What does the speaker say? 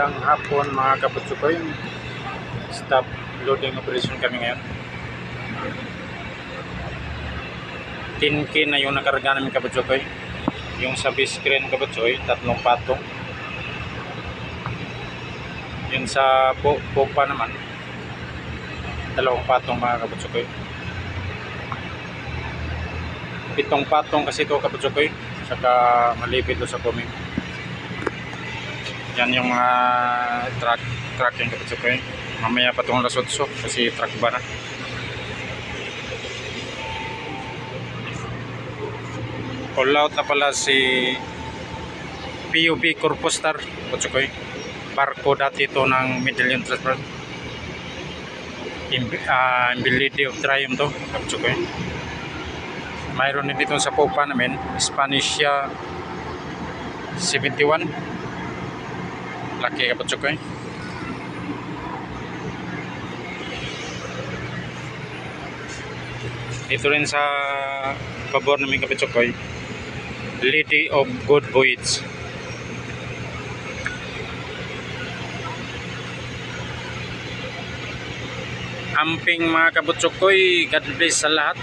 Magandang hapon mga kapatsukoy. Stop loading operation kami ngayon. 10K na yung nakarga namin kapatsukoy. Yung sa base screen kapatsukoy, 3 patong. Yung sa popa naman, 2 patong mga kapatsukoy. 7 patong kasi ito kapatsukoy. Saka malipit do sa coming. Yan yung mga truck yung kapatsukoy. Mamaya pa itong lasotso kasi truck ba na. Call out na pala si PUB Corpostar kapatsukoy. Barko dati ito ng Medellin Transport. Imbility of Triumph to kapatsukoy. Mayroon din dito sa popa namin Spanisha 71 laki kapatsukoy. Dito rin sa pabor namin kapatsukoy, Lady of Good Voyage. Amping mga kapatsukoy, God bless sa lahat.